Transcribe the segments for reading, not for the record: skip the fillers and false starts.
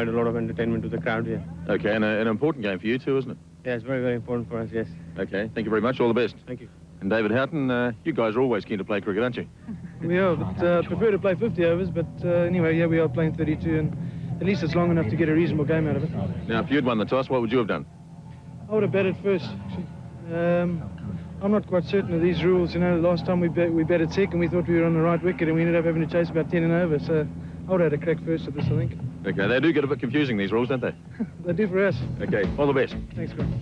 A lot of entertainment to the crowd here. Okay, and an important game for you too, isn't it? Yeah, it's very, very important for us, yes. Okay, thank you very much. All the best. Thank you. And David Houghton, you guys are always keen to play cricket, aren't you? We are, but prefer to play 50 overs, but anyway, yeah, we are playing 32, and at least it's long enough to get a reasonable game out of it. Now, if you'd won the toss, what would you have done? I would have batted first, actually. I'm not quite certain of these rules. You know, last time we batted second, we thought we were on the right wicket, and we ended up having to chase about 10 and over, so I would have had a crack first at this, I think. Okay, they do get a bit confusing, these rules, don't they? They do for us. Okay, all the best. Thanks, Grant.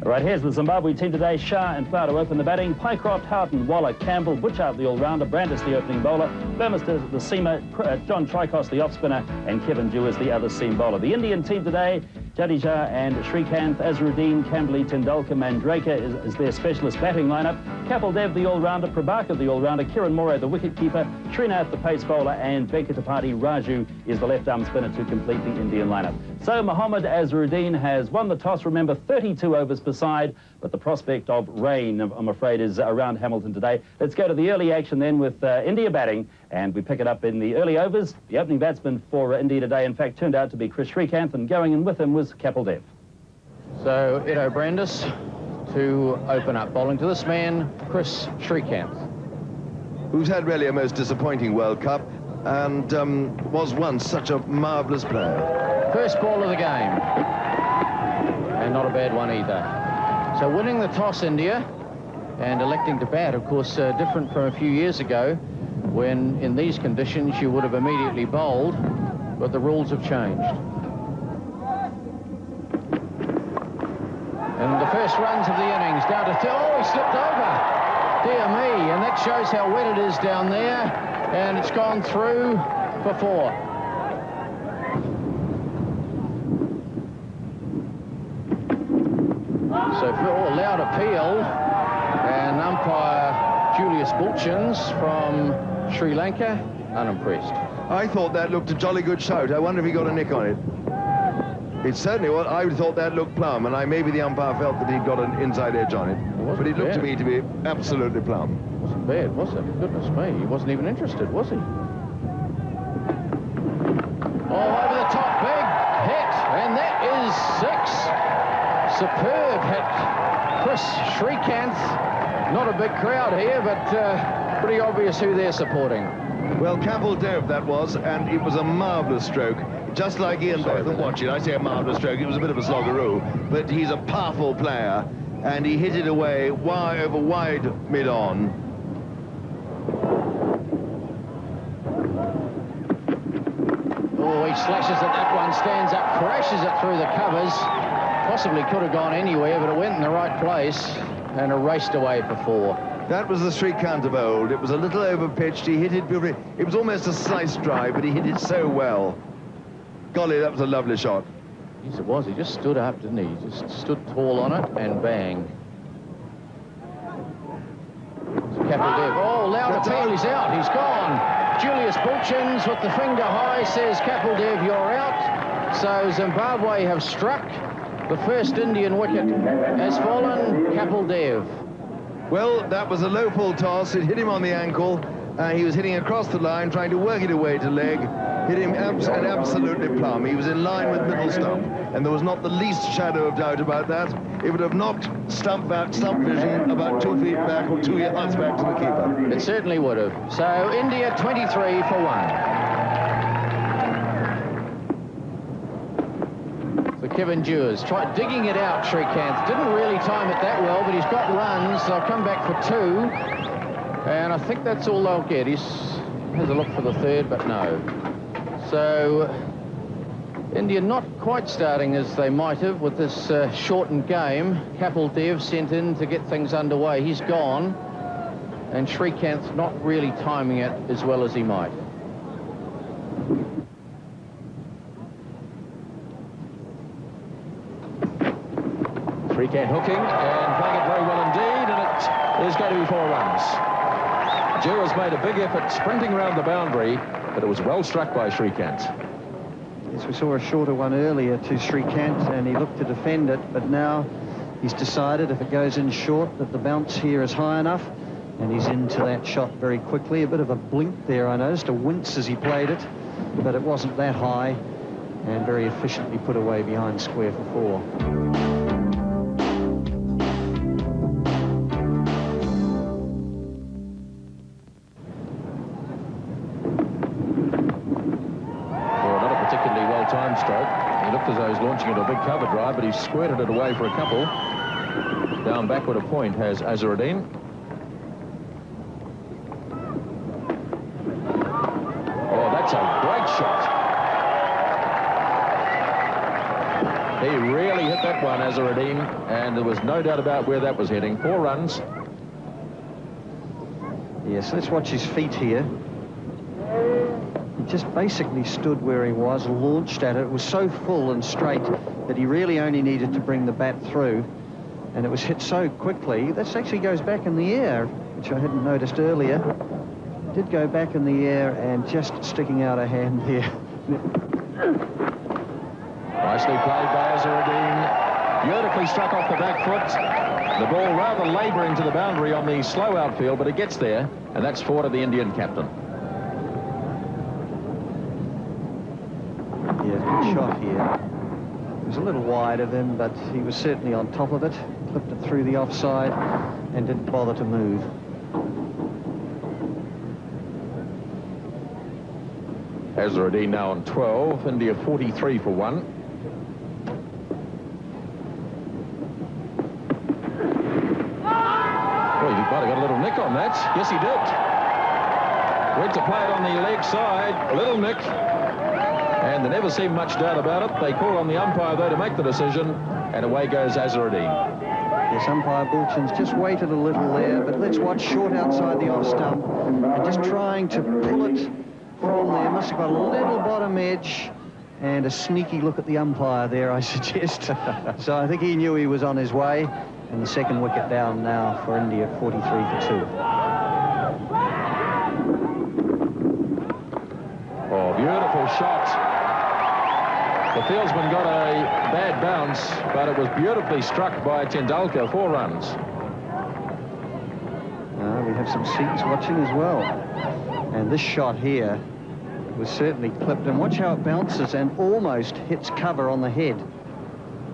All right, here's the Zimbabwe team today. Shah and Flower to open the batting. Pycroft, Houghton, Waller, Campbell, Butchart the all-rounder, Brandis the opening bowler, Burmester the seamer, John Tricos the off-spinner, and Kevin Dewars the other seam bowler. The Indian team today, Jadeja and Srikanth, Azharuddin, Campbell, Tendulkar, Mandraker is their specialist batting lineup. Kapil Dev the all-rounder, Prabhakar the all-rounder, Kiran Morey the wicket-keeper, Srinath the pace bowler, and Venkatapati Raju is the left-arm spinner to complete the Indian lineup. So Mohammad Azharuddin has won the toss. Remember, 32 overs per side, but the prospect of rain, I'm afraid, is around Hamilton today. Let's go to the early action then with India batting, and we pick it up in the early overs. The opening batsman for India today, in fact, turned out to be Chris Srikanth, and going in with him was Kapil Dev. So Edo Brandis to open up, bowling to this man, Chris Srikanth, who's had really a most disappointing World Cup and was once such a marvellous player. First ball of the game, and not a bad one either. So winning the toss, India, and electing to bat, of course, different from a few years ago, when in these conditions you would have immediately bowled, but the rules have changed. And the first runs of the innings down to oh, he slipped over. Dear me, and that shows how wet it is down there, and it's gone through for 4. So for loud appeal, and umpire Julius Bulchins from Sri Lanka, unimpressed. I thought that looked a jolly good shout. I wonder if he got a nick on it. It certainly was. I thought that looked plumb, and maybe the umpire felt that he'd got an inside edge on it. But it looked to me to be absolutely plumb. It wasn't bad, was it? Goodness me, he wasn't even interested, was he? Oh, over the top, big hit, and that is 6. Superb hit. Chris Srikanth. Not a big crowd here, but pretty obvious who they're supporting. Well, Kapil Dev that was, and it was a marvellous stroke. Just like Ian Botham watching, I say a marvellous stroke. It was a bit of a sloggeroo, but he's a powerful player, and he hit it away over wide mid-on. Oh, he slashes at that one, stands up, crashes it through the covers. Possibly could have gone anywhere, but it went in the right place and erased away for 4. That was the Srikanth of old. It was a little over-pitched. He hit it beautifully. It was almost a slice drive, but he hit it so well. Golly, that was a lovely shot. Yes, it was. He just stood up, didn't he? He just stood tall on it and bang. Kapil Dev. Oh, loud appeal. He's out. He's gone. Julius Bulchins with the finger high says, Kapil Dev, you're out. So Zimbabwe have struck. The first Indian wicket has fallen. Kapil Dev. Well, that was a low full toss. It hit him on the ankle. He was hitting across the line, trying to work it away to leg. Hit him absolutely plumb. He was in line with middle stump, and there was not the least shadow of doubt about that. It would have knocked stump vision about 2 feet back or 2 yards back to the keeper. It certainly would have. So India 23 for 1. So Kevin Dewars tried digging it out. Srikanth didn't really time it that well, but he's got runs. They'll come back for 2, and I think that's all they'll get. He has a look for the 3rd, but no. So India not quite starting as they might have with this shortened game. Kapil Dev sent in to get things underway. He's gone, and Srikanth not really timing it as well as he might. Srikanth hooking and playing it very well indeed, and it is going to be 4 runs. Dewars made a big effort sprinting around the boundary, but it was well struck by Srikanth. Yes, we saw a shorter one earlier to Srikanth, and he looked to defend it, but now he's decided if it goes in short that the bounce here is high enough, and he's into that shot very quickly. A bit of a blink there, I noticed, a wince as he played it, but it wasn't that high. and very efficiently put away behind square for 4. Time stroke. He looked as though he's launching into a big cover drive, but he squirted it away for a couple. Down backward a point has Azharuddin. Oh, that's a great shot. He really hit that one, Azharuddin, and there was no doubt about where that was heading. 4 runs. Yes, let's watch his feet here. He just basically stood where he was, launched at it. It was so full and straight that he really only needed to bring the bat through, and it was hit so quickly. This actually goes back in the air, which I hadn't noticed earlier. It did go back in the air and just sticking out a hand here. Nicely played by Azharuddin. Beautifully struck off the back foot. The ball rather labouring to the boundary on the slow outfield, but it gets there, and that's 4 to the Indian captain. Yeah, good shot here. It was a little wide of him, but he was certainly on top of it. Clipped it through the offside and didn't bother to move. Azharuddin now on 12. India 43 for 1. Well, he might have got a little nick on that. Yes, he did. Went to play it on the leg side. A little nick. And there never seemed much doubt about it. They call on the umpire, though, to make the decision. And away goes Azharuddin. Yes, umpire Bulchin's just waited a little there, but let's watch short outside the off stump. And just trying to pull it from there. Must have got a little bottom edge. And a sneaky look at the umpire there, I suggest. So I think he knew he was on his way. And the second wicket down now for India, 43 for 2. Oh, beautiful shot. The fieldsman got a bad bounce, but it was beautifully struck by Tendulkar. 4 runs. We have some seats watching as well. And this shot here was certainly clipped. And watch how it bounces and almost hits cover on the head.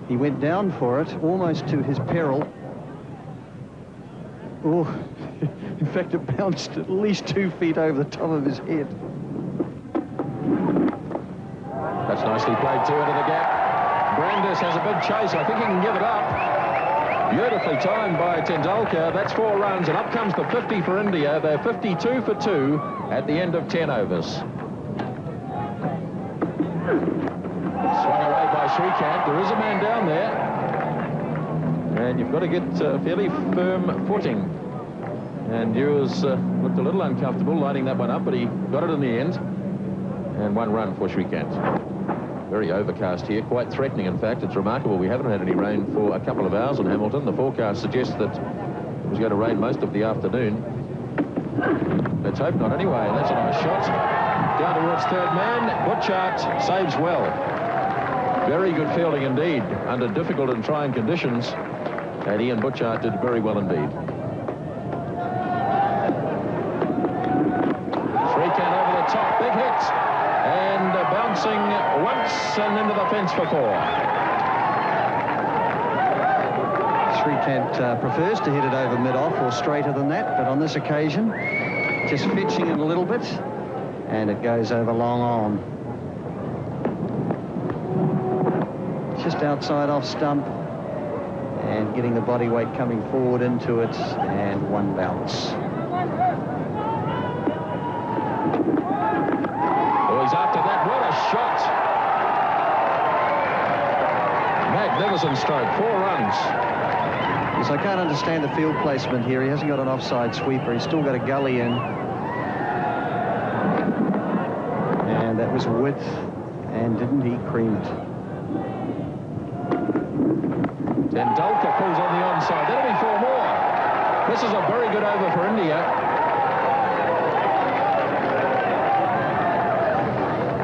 He went down for it, almost to his peril. Oh, in fact, it bounced at least 2 feet over the top of his head. That's nicely played too into the gap. Brandis has a big chase. I think he can give it up. Beautifully timed by Tendulkar. That's 4 runs, and up comes the 50 for India. They're 52 for 2 at the end of 10 overs. Swung away by Shrikant. There is a man down there. And you've got to get fairly firm footing. And Ewers looked a little uncomfortable lighting that one up, but he got it in the end. And 1 run for Shrikant. Very overcast here, quite threatening in fact. It's remarkable we haven't had any rain for a couple of hours in Hamilton. The forecast suggests that it was going to rain most of the afternoon. Let's hope not anyway. And that's a nice shot. Down towards third man. Butchart saves well. Very good fielding indeed under difficult and trying conditions. And Ian Butchart did very well indeed. Shrikant over the top. Big hit. And bouncing once and into the fence for 4. Shrikant prefers to hit it over mid-off or straighter than that, but on this occasion, just fetching it a little bit, and it goes over long on. Just outside off stump, and getting the body weight coming forward into it, and 1 bounce. After that, what a shot. Magnificent stroke, 4 runs. Yes, I can't understand the field placement here. He hasn't got an offside sweeper. He's still got a gully in. And that was width, and didn't he cream it? Tendulkar pulls on the onside. That'll be 4 more. This is a very good over for India.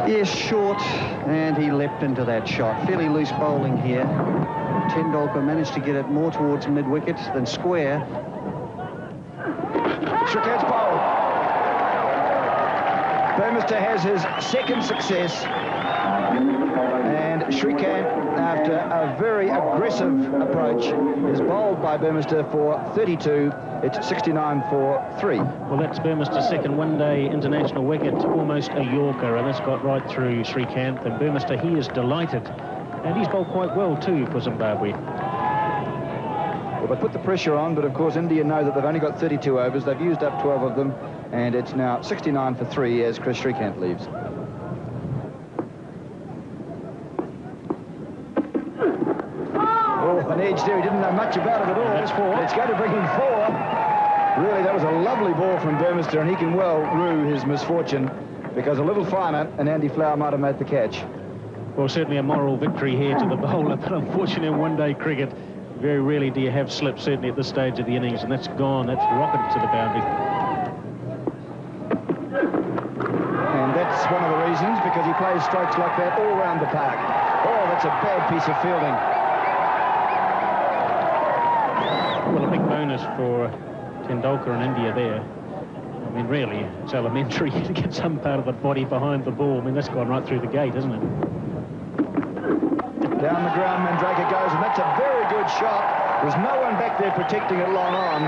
Yes, short, and he leapt into that shot. Fairly loose bowling here. Tendulkar managed to get it more towards mid-wicket than square. Shrikant's bowl. Burmester has his second success. Shrikant, after a very aggressive approach, is bowled by Burmester for 32. It's 69 for 3. Well, that's Burmester's second one-day international wicket, almost a Yorker, and that's got right through Shrikant. And Burmester, he is delighted. And he's bowled quite well, too, for Zimbabwe. Well, they put the pressure on, but of course India know that they've only got 32 overs. They've used up 12 of them, and it's now 69 for 3 as Chris Shrikant leaves. Oh, an edge there. He didn't know much about it at all. That's 4. It's going to bring him 4. Really, that was a lovely ball from Burmester, and he can well rue his misfortune, because a little finer and Andy Flower might have made the catch. Well, certainly a moral victory here to the bowler, but unfortunately in one-day cricket, very rarely do you have slips, certainly at this stage of the innings, and that's gone. That's rocketed to the boundary. And that's one of the reasons, because he plays strokes like that all round the park. Oh, that's a bad piece of fielding. Well, a big bonus for Tendulkar and India there. I mean, really, it's elementary to get some part of the body behind the ball. I mean, that's gone right through the gate, isn't it? Down the ground, Mandrake goes, and that's a very good shot. There's no one back there protecting it long on.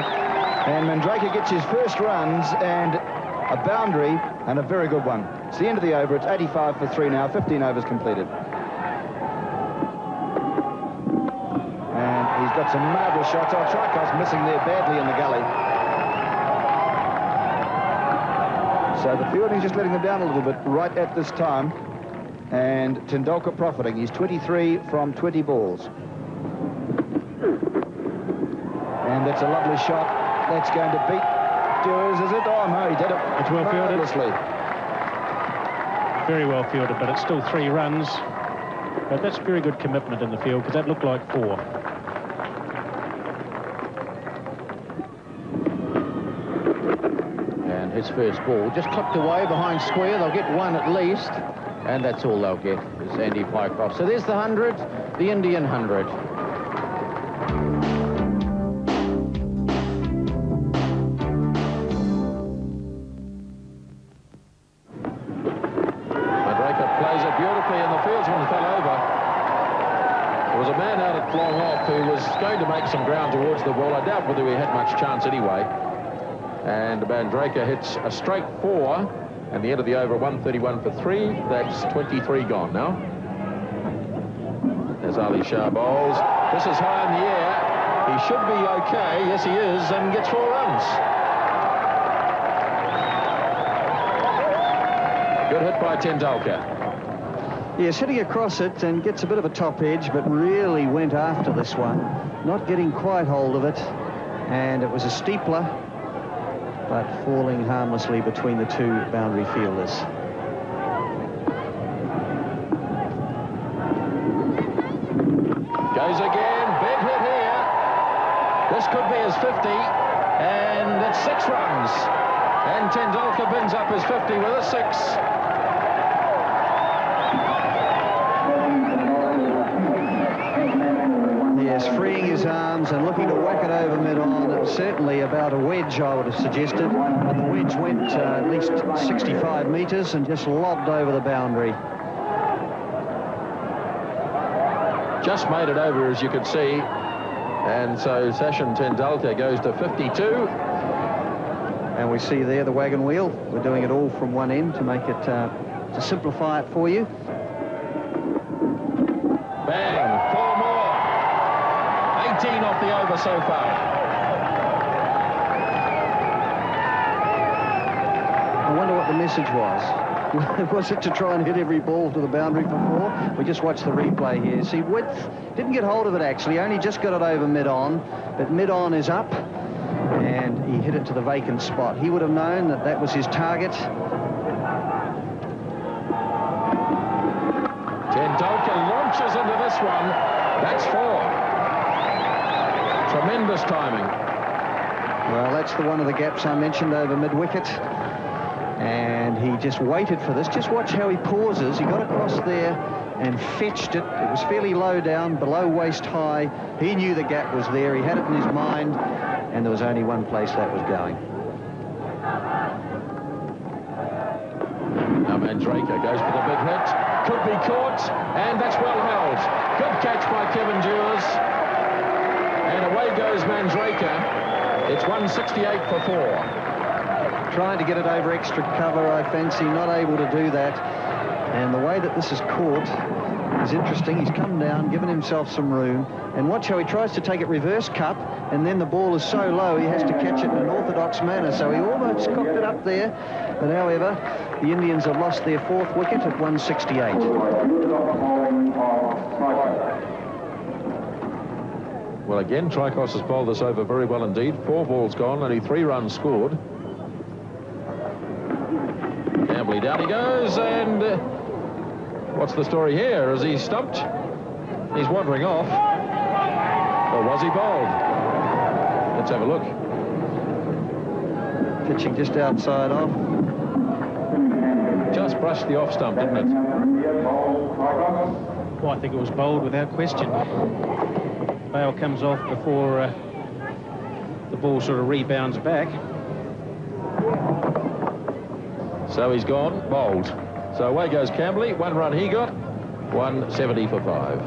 And Mandrake gets his first runs and a boundary, and a very good one. It's the end of the over. It's 85 for 3 now, 15 overs completed. And he's got some marvellous shots. Oh, Tricos missing there badly in the gully. So the fielding's just letting them down a little bit right at this time. And Tendulkar profiting. He's 23 from 20 balls. And that's a lovely shot. That's going to beat Dewars, is it? Oh, no, he did it. It's well fielded. Marvellously. Very well fielded, but it's still 3 runs. But that's very good commitment in the field, because that looked like 4. And his first ball just clipped away behind square. They'll get 1 at least. And that's all they'll get, is Andy Pycroft. So there's the 100, the Indian 100. Mandrake plays it beautifully, and the fieldsman fell over. There was a man out at long off who was going to make some ground towards the ball. I doubt whether he had much chance anyway. And Mandrake hits a straight 4. And the end of the over, 131 for 3. That's 23 gone now. As Ali Shah bowls. This is high in the air. He should be okay. Yes, he is, and gets 4 runs. Good hit by Tendulkar. Yes, hitting across it and gets a bit of a top edge, but really went after this one. Not getting quite hold of it. And it was a steepler, but falling harmlessly between the 2 boundary fielders. Goes again, big hit here. This could be his 50, and it's 6 runs. And Tendulkar brings up his 50 with a 6. Yes, freeing his arms and looking to whack it over mid-on. It was certainly about a wedge, I would have suggested. But the wedge went at least 65 metres and just lobbed over the boundary. Just made it over, as you could see. And so Sachin Tendulkar goes to 52. And we see there the wagon wheel. We're doing it all from one end to make it, to simplify it for you. Bang, 4 more. 18 off the over so far. I wonder what the message was. Was it to try and hit every ball to the boundary before? We just watched the replay here. See, width didn't get hold of it, actually. Only just got it over mid-on. But mid-on is up, and he hit it to the vacant spot. He would have known that that was his target. Tendulkar launches into this one. That's 4. Tremendous timing. Well, that's the one of the gaps I mentioned over mid-wicket. And he just waited for this. Just watch how he pauses. He got across there and fetched it. It was fairly low down, below waist high. He knew the gap was there. He had it in his mind, and there was only one place that was going. Now Mandrake goes for the big hit. could be caught, and that's well held. Good catch by Kevin Dewars. And away goes Mandraker. It's 168 for 4. Trying to get it over extra cover, I fancy, not able to do that. And the way that this is caught is interesting. He's come down, given himself some room, and watch how he tries to take it reverse cup, and then the ball is so low he has to catch it in an orthodox manner. So he almost cocked it up there, but however, the Indians have lost their 4th wicket at 168. Well, again, Tricos has bowled this over very well indeed. 4 balls gone, only 3 runs scored. Campbell, down he goes, and what's the story here? Is he stumped? He's wandering off. Or was he bowled? Let's have a look. Pitching just outside off. Just brushed the off stump, didn't it? Well, I think it was bowled without question. Bale comes off before the ball sort of rebounds back. So he's gone, bowled. So away goes Campbell. 1 run he got, 170 for 5.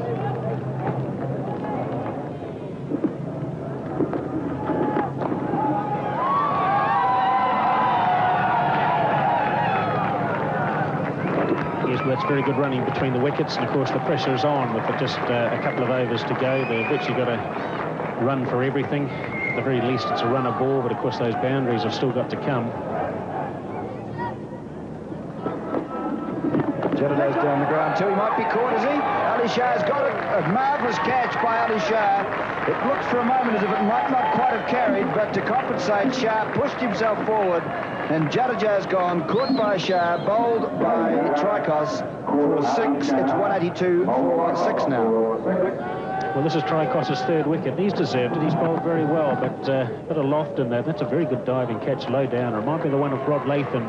Yes, well, that's very good running between the wickets, and of course the pressure is on with just a couple of overs to go. They've virtually got to run for everything. At the very least, it's a runner ball, but of course those boundaries have still got to come. Jadeja's down the ground too. He might be caught, is he? Ali Shah's got it. A marvellous catch by Ali Shah. It looked for a moment as if it might not quite have carried, but to compensate, Shah pushed himself forward, and Jadeja's gone. Caught by Shah, bowled by Tricos for 6. It's 182 for 6 now. Well, this is Tricos' 3rd wicket. He's deserved it. He's bowled very well, but a bit of loft in there. That's a very good diving catch low down. It might be the one of Rod Latham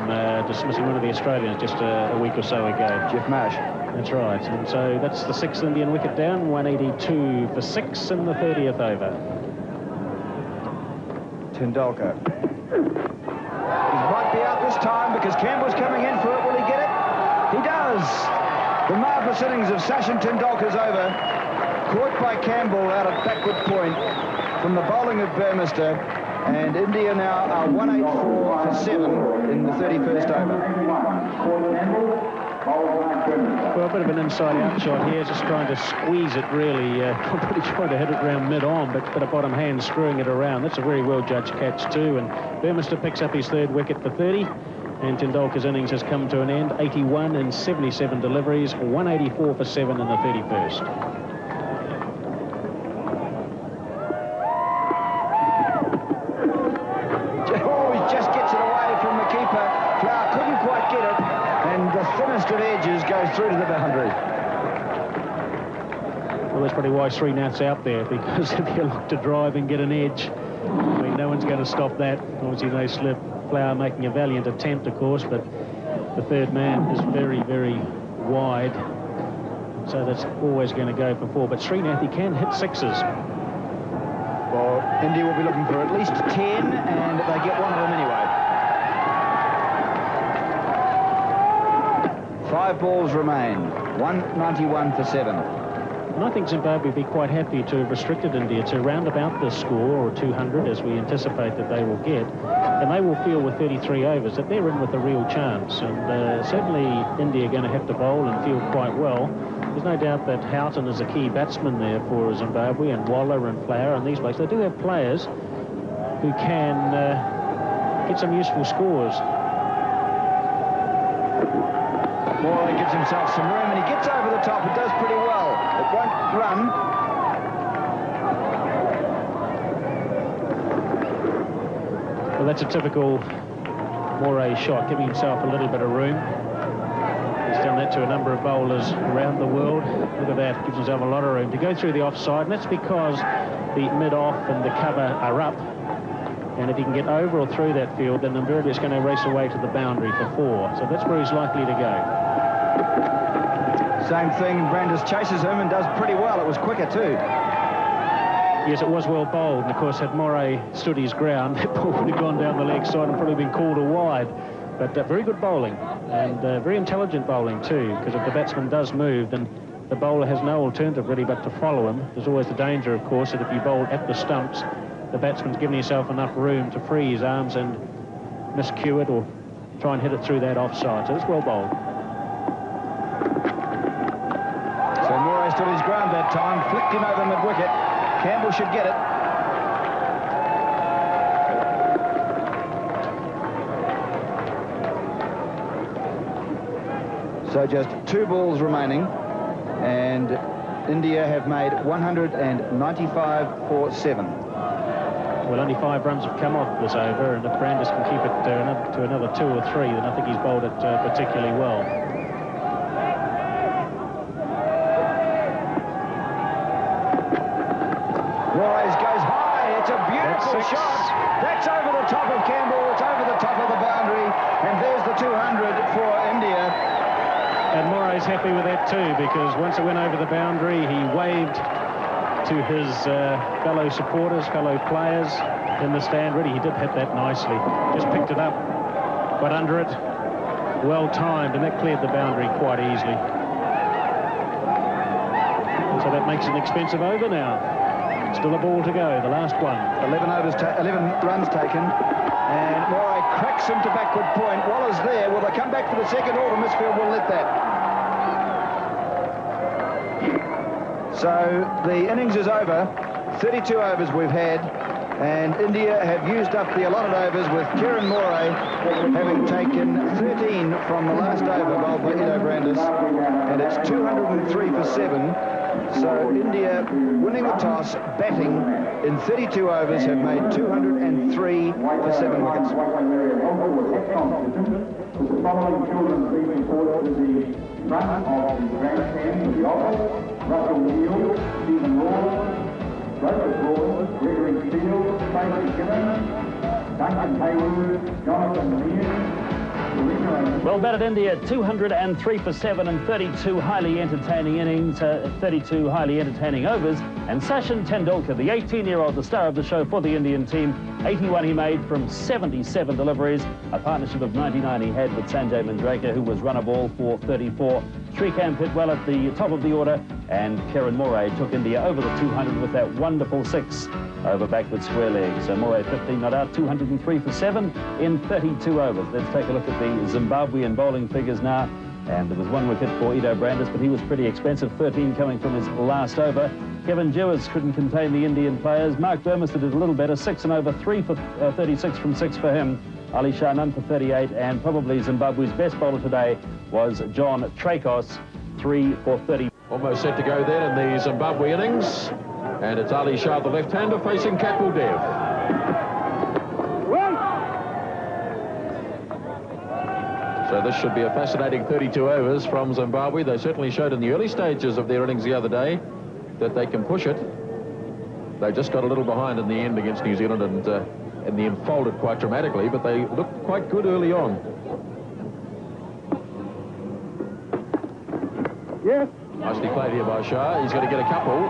dismissing one of the Australians just a week or so ago. Jeff Marsh. That's right. And so that's the 6th Indian wicket down, 182 for 6 in the 30th over. Tendulkar. He might be out this time because Campbell's coming in for it. Will he get it? He does. The marvellous innings of Sachin Tendulkar's over. Caught by Campbell out at backward point from the bowling of Burmester, and India now are 184 for 7 in the 31st over. Well, a bit of an inside-out shot here, just trying to squeeze it really. Probably trying to hit it around mid-on, but a bottom hand screwing it around. That's a very well-judged catch too, and Burmester picks up his 3rd wicket for 30, and Tendulkar's innings has come to an end. 81 in 77 deliveries, 184 for 7 in the 31st. Thinnest of edges goes through to the boundary. Well, that's probably why Srinath's out there, because if you look to drive and get an edge, I mean, no one's going to stop that. Obviously, no slip. Flower making a valiant attempt, of course, but the 3rd man is very, very wide. So that's always going to go for 4. But Srinath, he can hit 6s. Well, India will be looking for at least 10, and they get one of them anyway. 5 balls remain. 191 for 7. And I think Zimbabwe would be quite happy to have restricted India to round about this score, or 200, as we anticipate that they will get. And they will feel with 33 overs that they're in with a real chance. And certainly India are going to have to bowl and field quite well. There's no doubt that Houghton is a key batsman there for Zimbabwe, and Waller and Flower and these blokes. They do have players who can get some useful scores. Moore gives himself some room, and he gets over the top. It does pretty well. It won't run. Well, that's a typical Moore shot, giving himself a little bit of room. He's done that to a number of bowlers around the world. Look at that, gives himself a lot of room to go through the offside, and that's because the mid-off and the cover are up. And if he can get over or through that field, then invariably it's going to race away to the boundary for 4. So that's where he's likely to go. Same thing, Brandis chases him and does pretty well. It was quicker too. Yes, it was well bowled, and of course had Moray stood his ground, that ball would have gone down the leg side and probably been called a wide. But very good bowling, and very intelligent bowling too, because if the batsman does move, then the bowler has no alternative really but to follow him. There's always the danger, of course, that if you bowl at the stumps, the batsman's giving himself enough room to free his arms and miscue it or try and hit it through that offside. So it's well bowled. So Moray stood his ground that time, flicked him over mid-wicket. Campbell should get it. So just 2 balls remaining, and India have made 195 for 7. Well, only 5 runs have come off this over, and if Brandis can keep it to another 2 or 3, then I think he's bowled it particularly well. Moraes goes high. It's a beautiful shot. That's over the top of Campbell. It's over the top of the boundary, and there's the 200 for India. And Moray's happy with that too, because once it went over the boundary, he waved to his fellow supporters, fellow players in the stand. Really, he did hit that nicely. Just picked it up, got under it, well timed, and that cleared the boundary quite easily. So that makes an expensive over now. Still a ball to go, the last one. 11 runs taken, and Moray cracks him to backward point. Waller's there. Will they come back for the second, or the misfield will let that? So the innings is over. 32 overs we've had, and India have used up the allotted overs, with Kieran Moray having taken 13 from the last over bowled by Ido Brandis, and it's 203 for 7. So India, winning the toss, batting in 32 overs, have made 203 for 7 wickets. The following children being reported to the front of the grandstand of the office: Russell Neal, Stephen Rawls, Joseph Rawls, Gregory Steele, Tracy Gibbons, Duncan Hayward, Jonathan Mears. Well batted India, 203 for 7 and 32 highly entertaining innings, 32 highly entertaining overs. And Sachin Tendulkar, the 18-year-old, the star of the show for the Indian team, 81 he made from 77 deliveries, a partnership of 99 he had with Sanjay Mandrake, who was runner ball for 34. Srikanth hit well at the top of the order, and Kieran Moray took India over the 200 with that wonderful 6 over backward square leg. So Moray 15 not out, 203 for 7 in 32 overs. Let's take a look at the Zimbabwean bowling figures now. And there was 1 wicket for Ido Brandis, but he was pretty expensive, 13 coming from his last over. Kevin Jewers couldn't contain the Indian players. Mark Burmester did a little better, 6 and over, 3 for 36 from 6 for him. Ali Shah none for 38, and probably Zimbabwe's best bowler today was John Trakos, 3 for 30. Almost set to go then in the Zimbabwe innings, and it's Ali Shah, the left-hander, facing Kapil Dev. So this should be a fascinating 32 overs from Zimbabwe. They certainly showed in the early stages of their innings the other day that they can push it. They just got a little behind in the end against New Zealand, and in the end folded quite dramatically, but they looked quite good early on. Yes. Nicely played here by Shah. He's going to get a couple.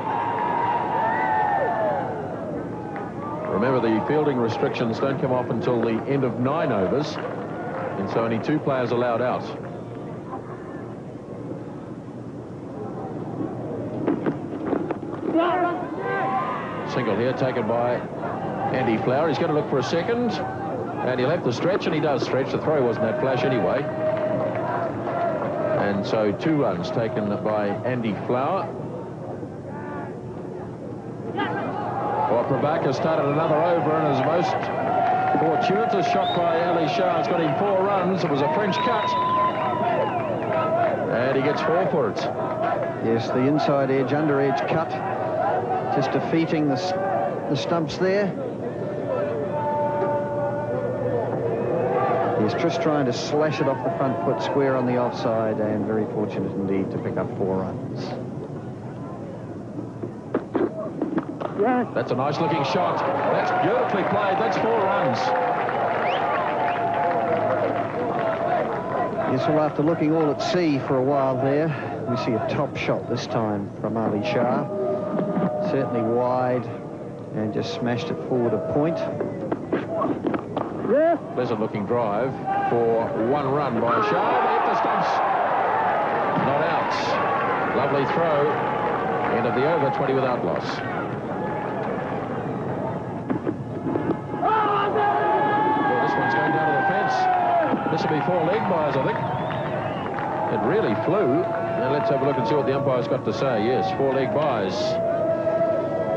Remember, the fielding restrictions don't come off until the end of 9 overs, and so only 2 players allowed out. Single here taken by Andy Flower. He's going to look for a second, and he'll have to stretch, and he does stretch. The throw wasn't that flash anyway. And so 2 runs taken by Andy Flower. Well, Prabhakar started another over, and his most fortuitous shot by Ali Shah. It's got him 4 runs. It was a French cut, and he gets 4 for it. Yes, the inside edge, under edge cut, just defeating the stumps there. He's just trying to slash it off the front foot square on the offside, and very fortunate indeed to pick up 4 runs. That's a nice looking shot. That's beautifully played. That's 4 runs. Yes, well, after looking all at sea for a while there, we see a top shot this time from Ali Shah. Certainly wide, and just smashed it forward a point. Pleasant-looking drive for 1 run by Shah. Hit the stumps. Not out. Lovely throw. End of the over, 20 without loss. Well, this one's going down to the fence. This will be 4 leg byes, I think. It really flew. Now let's have a look and see what the umpire's got to say. Yes, 4 leg byes.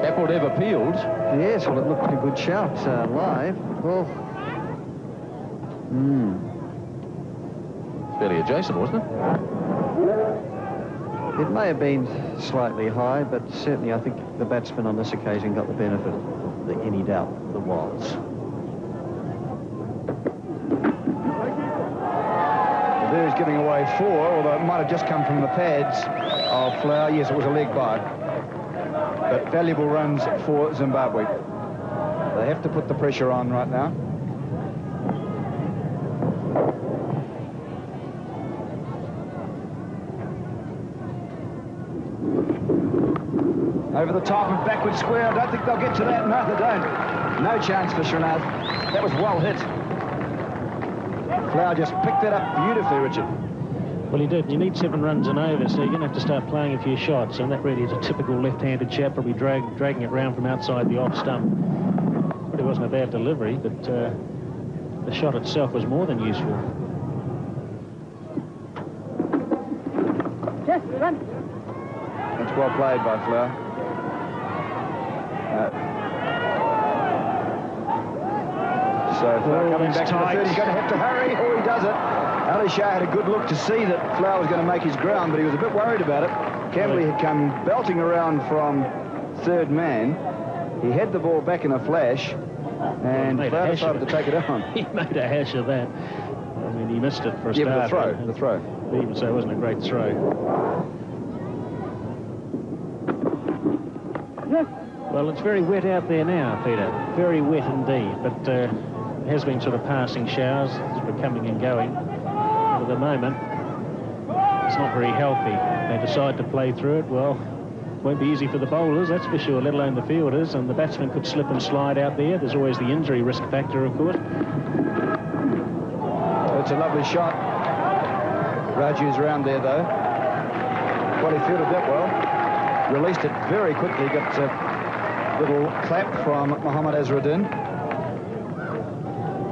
Appledev appealed. Yes, well, it looked like a good shout live. Well, fairly adjacent, wasn't it? it may have been slightly high, but certainly I think the batsman on this occasion got the benefit of any doubt there was. There's giving away 4, although it might have just come from the pads of Flower. Yes, it was a leg bye. But valuable runs for Zimbabwe. They have to put the pressure on right now. Over the top and backward square. I don't think they'll get to that. No, they don't. No chance for Srinath. That was well hit. Flower just picked that up beautifully, Richard. Well, he did. You need 7 runs and over, so you're going to have to start playing a few shots, and that really is a typical left-handed chap, probably dragging it round from outside the off stump. But it wasn't a bad delivery, but the shot itself was more than useful. That's well played by Flower. So Flower coming back to the third. He's going to have to hurry. Oh, he does it. Ali Shah had a good look to see that Flower was going to make his ground, but he was a bit worried about it. Campbell had come belting around from third man. He had the ball back in a flash, and Flower decided to take it on. He made a hash of that. I mean, he missed it for a start. Yeah, but the throw. Even so, it wasn't a great throw. Well, it's very wet out there now, Peter. Very wet indeed, but there has been sort of passing showers. It's becoming and going. But at the moment, it's not very healthy. They decide to play through it. Well, it won't be easy for the bowlers, that's for sure, let alone the fielders, and the batsman could slip and slide out there. There's always the injury risk factor, of course. It's a lovely shot. Raju's around there, though. Well, he fielded that well. Released it very quickly. Got a little clap from Mohammad Azharuddin.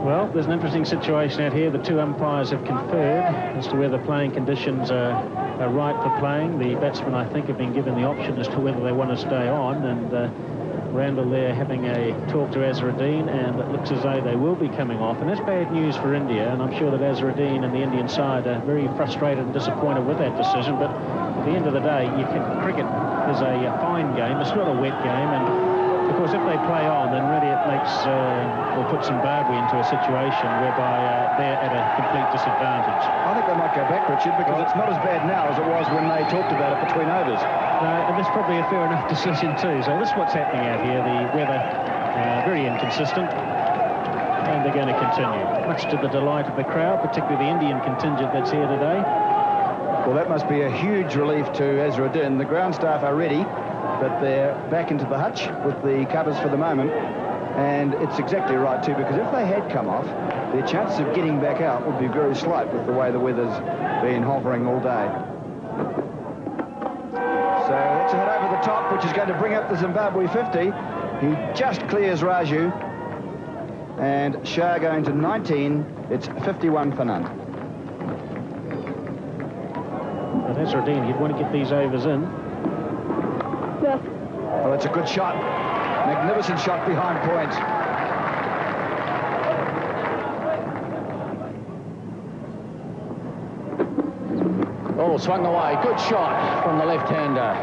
Well, there's an interesting situation out here. The 2 umpires have conferred as to whether playing conditions are right for playing. The batsmen, I think, have been given the option as to whether they want to stay on, and Randall there having a talk to Azharuddin, and it looks as though they will be coming off, and that's bad news for India, and I'm sure that Azharuddin and the Indian side are very frustrated and disappointed with that decision, but at the end of the day, cricket is a fine game. It's not a wet game, and of course, if they play on, then really it makes will put Zimbabwe into a situation whereby they're at a complete disadvantage. I think they might go back, Richard, because it's not as bad now as it was when they talked about it between overs. And that's probably a fair enough decision too. So this is what's happening out here. The weather very inconsistent, and they're going to continue. Much to the delight of the crowd, particularly the Indian contingent that's here today. Well, that must be a huge relief to Azharuddin. The ground staff are ready, but they're back into the hutch with the covers for the moment. And it's exactly right, too, because if they had come off, their chances of getting back out would be very slight with the way the weather's been hovering all day. So that's a hit over the top, which is going to bring up the Zimbabwe 50. He just clears Raju. And Shah going to 19. It's 51 for none. But Azharuddin, you'd want to get these overs in. Well, that's a good shot. Magnificent shot behind point. Oh, swung away. Good shot from the left-hander.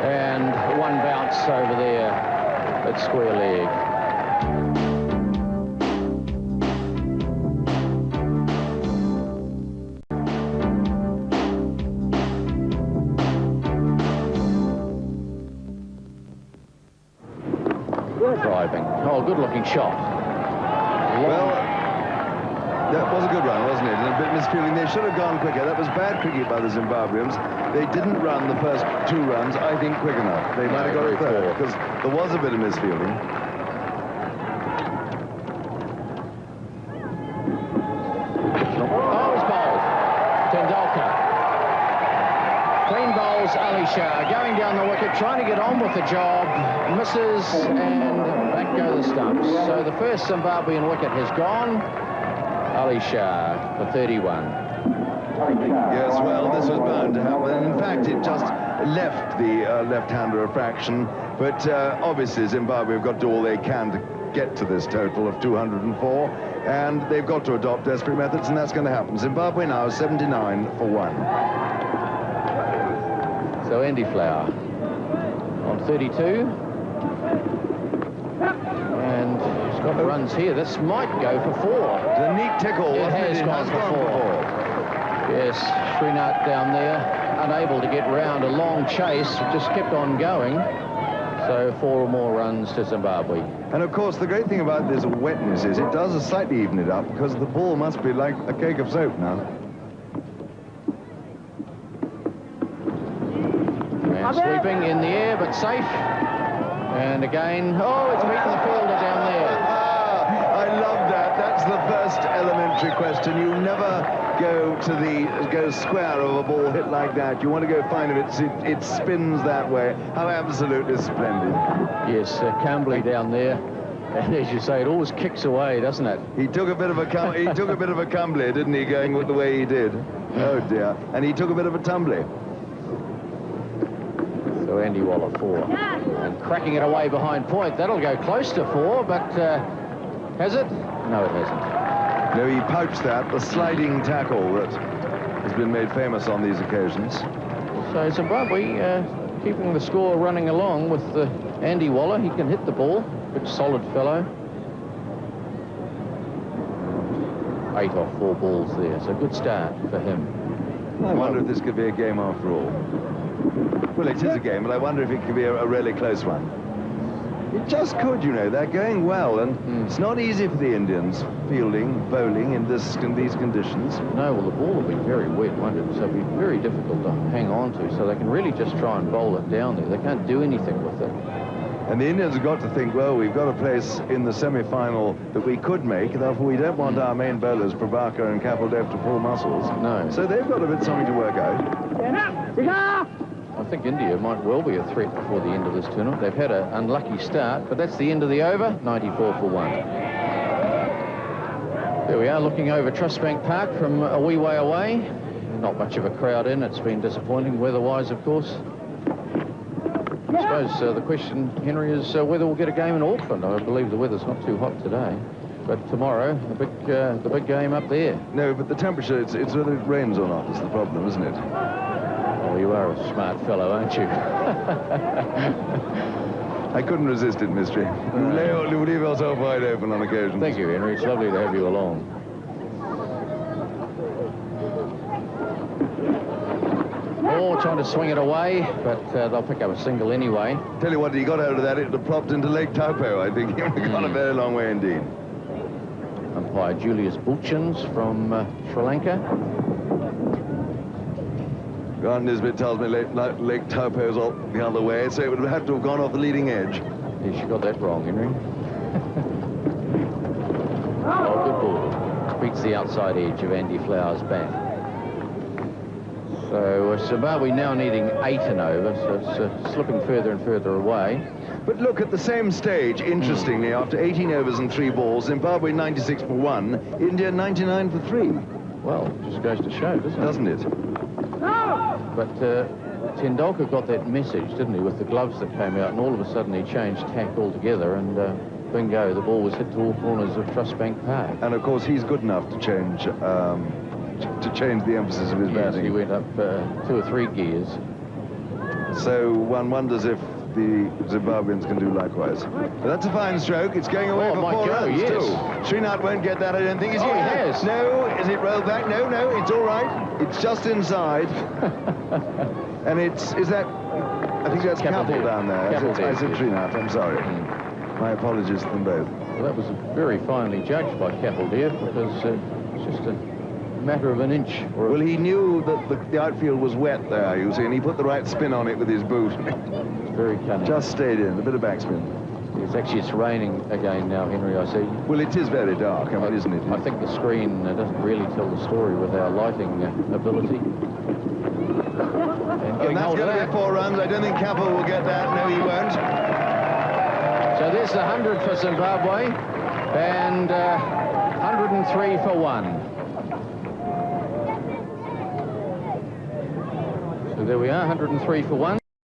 And 1 bounce over there at square leg. Driving. Oh, good-looking shot. Well, that was a good run, wasn't it? And a bit misfielding. They should have gone quicker. That was bad cricket by the Zimbabweans. They didn't run the first 2 runs, I think, quick enough. They might have got a third, because there was a bit of misfielding. on with the job, misses, and back go the stumps. So the first Zimbabwean wicket has gone. Ali Shah for 31. Yes, well, this was bound to happen. In fact, it just left the left-hander a fraction. But obviously, Zimbabwe have got to do all they can to get to this total of 204. And they've got to adopt desperate methods, and that's going to happen. Zimbabwe now 79 for 1. So Andy Flower on 32. And he's got runs here. This might go for 4. The neat tickle. It has gone for 4. Yes, Srinath down there, unable to get round a long chase, just kept on going. So 4 or more runs to Zimbabwe. And of course, the great thing about this wetness is it does slightly even it up, because the ball must be like a cake of soap now. And sweeping in the air, but safe. And again, oh, it's beaten the fielder down there. I love that. That's the first elementary question. You never go square of a ball hit like that. You want to go find if it spins that way. How absolutely splendid. Yes, Cambley down there. And as you say, it always kicks away, doesn't it? He took a bit of a Cambley, didn't he, going with the way he did? Oh dear. And he took a bit of a tumbly. So Andy Waller 4. And cracking it away behind point. That'll go close to 4, but has it? No, it hasn't. No, he pouched that, the sliding tackle that has been made famous on these occasions. So Zimbabwe keeping the score running along with Andy Waller. He can hit the ball. Good solid fellow. 8 off 4 balls there. So good start for him. I wonder if this could be a game after all. Well, it is a game, but I wonder if it could be a really close one. It just could, you know. They're going well, and it's not easy for the Indians bowling in these conditions. No, well, the ball will be very wet, won't it? So it'll be very difficult to hang on to, so they can really just try and bowl it down there. They can't do anything with it. And the Indians have got to think, well, we've got a place in the semi-final that we could make, therefore we don't want our main bowlers, Prabhakar and Kapildev, to pull muscles. No. So they've got a bit something to work out. I think India might well be a threat before the end of this tournament. They've had an unlucky start, but that's the end of the over, 94 for 1. There we are, looking over Trustbank Park from a wee way away. Not much of a crowd in. It's been disappointing weather-wise, of course. I suppose the question, Henry, is whether we'll get a game in Auckland. I believe the weather's not too hot today. But tomorrow, the big game up there. No, but the temperature, it's whether it rains or not is the problem, isn't it? Oh, you are a smart fellow, aren't you? I couldn't resist it, Mystery. You leave yourself wide open on occasion. Thank you, Henry. It's lovely to have you along. Oh, trying to swing it away, but they'll pick up a single anyway. Tell you what, he got out of that, it had plopped into Lake Taupo, I think. He would have gone a very long way indeed. Umpire Julius Bulchins from Sri Lanka. Grant Nisbet tells me Lake Taupo's the other way, so it would have to have gone off the leading edge. Yes, you got that wrong, Henry. Oh, good ball. Beats the outside edge of Andy Flower's bat. So Zimbabwe now needing 8 and over, so it's slipping further and further away. But look, at the same stage, interestingly, after 18 overs and 3 balls, Zimbabwe 96 for 1, India 99 for 3. Well, it just goes to show, doesn't it? But Tendulkar got that message, didn't he, with the gloves that came out, and all of a sudden he changed tack altogether, and bingo, the ball was hit to all corners of Trustbank Park. And of course, he's good enough to change the emphasis of his batting. He went up 2 or 3 gears. So one wonders if the Zimbabweans can do likewise. But that's a fine stroke. It's going away for 4 runs, too. Srinath won't get that, I don't think. He has. No, is it rolled back? No, it's all right. It's just inside. And I think that's Kapil down there. I said Srinath, I'm sorry. My apologies to them both. Well, that was very finely judged by Kapildev, because it's just a matter of an inch. Well, he knew that the outfield was wet there, you see, and he put the right spin on it with his boot. It's very cunning. Just stayed in, a bit of backspin. It's raining again now, Henry, I see. Well, it is very dark, isn't it? I think the screen doesn't really tell the story with our lighting ability. And grabbing And that's hold of going to that. be 4 runs. I don't think Capel will get that. No, he won't. So there's the 100 for Zimbabwe, and 103 for 1. So there we are, 103 for 1.